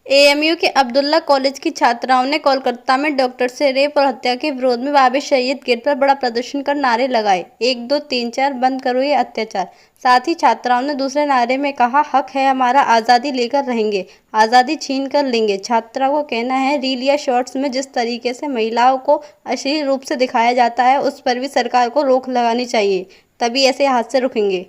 AMU के Abdullah college की छात्राओं ने कोलकाता में डॉक्टर से रेप और हत्या के विरोध में बाबे शहीद गेट पर बड़ा प्रदर्शन कर नारे लगाए, 1 2 3 4 बंद करो ये अत्याचार। साथ ही छात्राओं ने दूसरे नारे में कहा, हक है हमारा, आज़ादी लेकर रहेंगे, आज़ादी छीन कर लेंगे। छात्राओं का कहना है, रील या शॉर्ट्स में जिस तरीके से महिलाओं को अश्लील रूप से दिखाया जाता है उस पर भी सरकार को रोक लगानी चाहिए, तभी ऐसे हादसे रुकेंगे।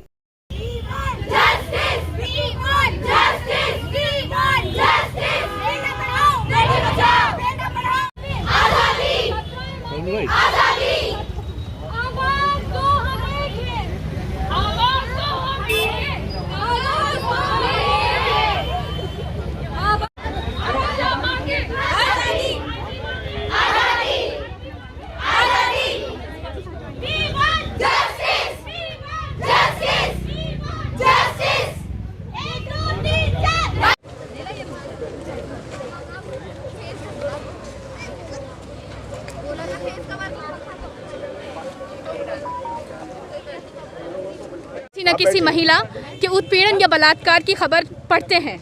न किसी महिला के उत्पीड़न या बलात्कार की खबर पढ़ते हैं।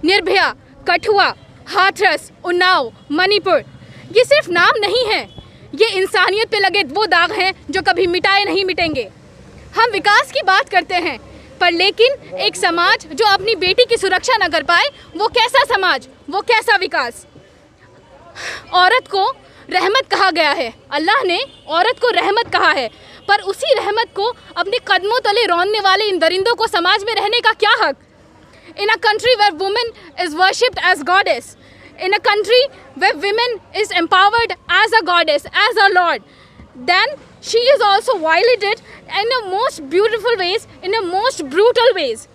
निर्भया, कठुआ, हाथरस, उन्नाव, मणिपुर, ये सिर्फ नाम नहीं है, ये इंसानियत पे लगे वो दाग हैं जो कभी मिटाए नहीं मिटेंगे। हम विकास की बात करते हैं, पर लेकिन एक समाज जो अपनी बेटी की सुरक्षा न कर पाए, वो कैसा समाज, वो कैसा विकास। औरत को रहमत कहा गया है, अल्लाह ने औरत को रहमत कहा है, पर उसी रहमत को अपने कदमों तले रौंदने वाले इन दरिंदों को समाज में रहने का क्या हक। In a country where women is worshipped as goddess, in a country where women is empowered as a goddess, as a lord, then she is also violated in the most beautiful ways, in the most brutal ways.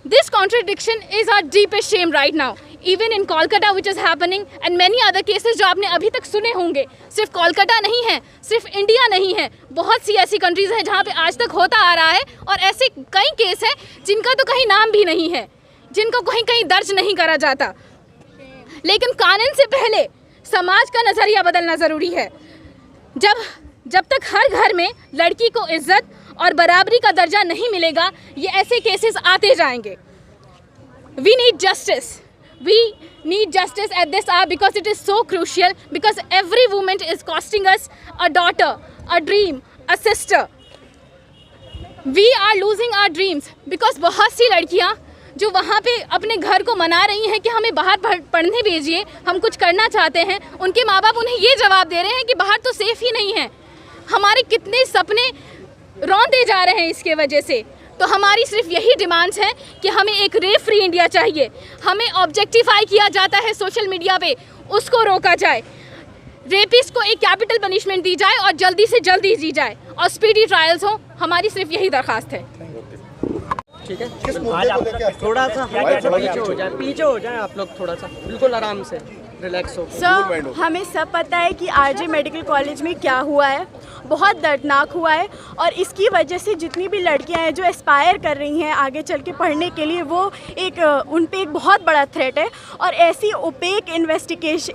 This contradiction is our deepest shame right now. Even in Kolkata, which is happening, and many other cases जो आपने अभी तक सुने होंगे। सिर्फ कोलकाता नहीं है, सिर्फ इंडिया नहीं है, बहुत सी ऐसी कंट्रीज़ हैं जहाँ पे आज तक होता आ रहा है, और ऐसे कई केस हैं जिनका तो कहीं नाम भी नहीं है, जिनको कहीं कहीं दर्ज नहीं करा जाता। लेकिन कानून से पहले समाज का नज़रिया बदलना ज़रूरी है। जब तक हर घर में लड़की को इज्जत और बराबरी का दर्जा नहीं मिलेगा, ये ऐसे केसेस आते जाएंगे। We need justice. We need justice at this hour because it is so crucial, because every woman is costing us a daughter, a dream, a sister. We are losing our dreams because बहुत सी लड़कियाँ जो वहाँ पे अपने घर को मना रही हैं कि हमें बाहर पढ़ने भेजिए, हम कुछ करना चाहते हैं, उनके माँ बाप उन्हें ये जवाब दे रहे हैं कि बाहर तो सेफ ही नहीं है। हमारे कितने सपने रौंदे जा रहे हैं इसके वजह से। तो हमारी सिर्फ यही डिमांड्स हैं कि हमें एक रेप फ्री इंडिया चाहिए, हमें ऑब्जेक्टिफाई किया जाता है सोशल मीडिया पे, उसको रोका जाए, रेपिस्ट को एक कैपिटल पनिशमेंट दी जाए और जल्दी से जल्दी दी जाए, और स्पीडी ट्रायल्स हो। हमारी सिर्फ यही दरख्वास्त है। ठीक है, थोड़ा सा पीछे हो जाए आप लोग, थोड़ा सा बिल्कुल आराम से रिलैक्स हो। सर, हमें सब पता है कि आरजे मेडिकल कॉलेज में क्या हुआ है, बहुत दर्दनाक हुआ है, और इसकी वजह से जितनी भी लड़कियां हैं जो एस्पायर कर रही हैं आगे चल के पढ़ने के लिए, वो उन पे एक बहुत बड़ा थ्रेट है। और ऐसी ओपेक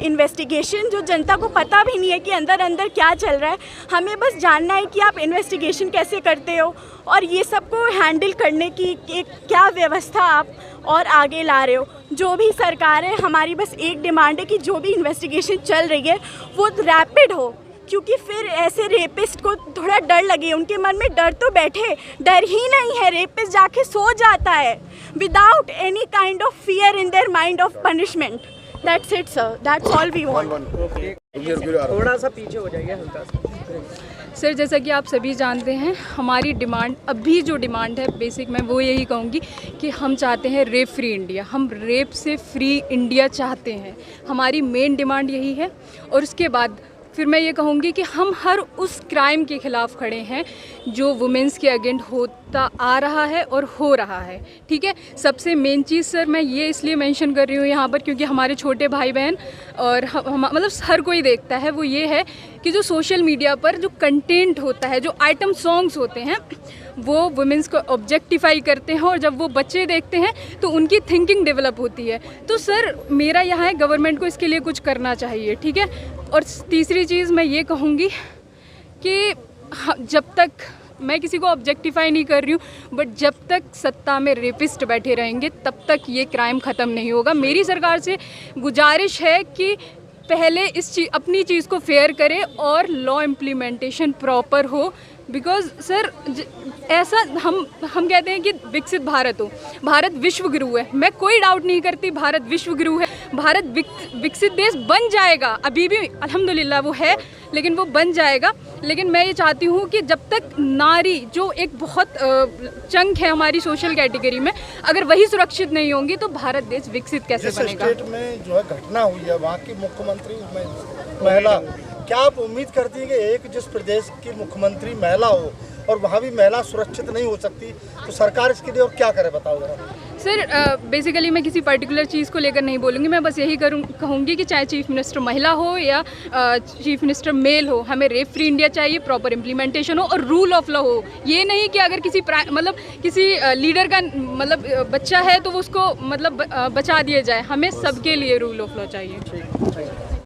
इन्वेस्टिगेशन जो जनता को पता भी नहीं है कि अंदर अंदर क्या चल रहा है, हमें बस जानना है कि आप इन्वेस्टिगेशन कैसे करते हो और ये सबको हैंडल करने की एक क्या व्यवस्था आप और आगे ला रहे हो। जो भी सरकार है, हमारी बस एक डिमांड है कि जो भी इन्वेस्टिगेशन चल रही है वो रैपिड हो, क्योंकि फिर ऐसे रेपिस्ट को थोड़ा डर लगे, उनके मन में डर तो बैठे, डर ही नहीं है, रेपिस्ट जाके सो जाता है without any kind of fear in their mind of punishment. That's it sir, that's all we want. थोड़ा सा पीछे हो जाइए, हल्का सा। सर, जैसा कि आप सभी जानते हैं, हमारी डिमांड अभी जो डिमांड है बेसिक, मैं वो यही कहूँगी कि हम चाहते हैं रेप फ्री इंडिया। हम रेप से फ्री इंडिया चाहते हैं, हमारी मेन डिमांड यही है। और उसके बाद फिर मैं ये कहूँगी कि हम हर उस क्राइम के ख़िलाफ़ खड़े हैं जो वुमेंस के अगेंस्ट होता आ रहा है और हो रहा है। ठीक है, सबसे मेन चीज़ सर मैं ये इसलिए मेंशन कर रही हूँ यहाँ पर क्योंकि हमारे छोटे भाई बहन और मतलब हर कोई देखता है, वो ये है कि जो सोशल मीडिया पर जो कंटेंट होता है, जो आइटम सॉन्ग्स होते हैं, वो वुमेंस को ऑब्जेक्टिफाई करते हैं, और जब वो बच्चे देखते हैं तो उनकी थिंकिंग डेवलप होती है। तो सर मेरा यहाँ है, गवर्नमेंट को इसके लिए कुछ करना चाहिए। ठीक है, और तीसरी चीज़ मैं ये कहूँगी कि जब तक मैं किसी को ऑब्जेक्टिफाई नहीं कर रही हूँ, बट जब तक सत्ता में रेपिस्ट बैठे रहेंगे तब तक ये क्राइम ख़त्म नहीं होगा। मेरी सरकार से गुजारिश है कि पहले अपनी चीज़ को फेयर करे और लॉ इम्प्लीमेंटेशन प्रॉपर हो। बिकॉज सर ऐसा हम कहते हैं कि विकसित भारत हो, भारत विश्व गुरु है, मैं कोई डाउट नहीं करती भारत विश्व गुरु है, भारत विकसित देश बन जाएगा, अभी भी अल्हम्दुलिल्लाह वो है, लेकिन वो बन जाएगा। लेकिन मैं ये चाहती हूँ कि जब तक नारी जो एक बहुत चंक है हमारी सोशल कैटेगरी में, अगर वही सुरक्षित नहीं होंगी तो भारत देश विकसित कैसे बनेगा। स्टेट में जो है घटना हुई है वहाँ की मुख्यमंत्री महिला, क्या आप उम्मीद करती हैं कि एक जिस प्रदेश की मुख्यमंत्री महिला हो और वहाँ भी महिला सुरक्षित नहीं हो सकती, तो सरकार इसके लिए और क्या करे, बताओ जरा। सर बेसिकली मैं किसी पर्टिकुलर चीज़ को लेकर नहीं बोलूँगी, मैं बस यही कहूँगी कि चाहे चीफ मिनिस्टर महिला हो या चीफ मिनिस्टर मेल हो, हमें रेप फ्री इंडिया चाहिए, प्रॉपर इम्प्लीमेंटेशन हो और रूल ऑफ लॉ हो। ये नहीं कि अगर किसी लीडर का बच्चा है तो उसको बचा दिया जाए, हमें सबके लिए रूल ऑफ लॉ चाहिए।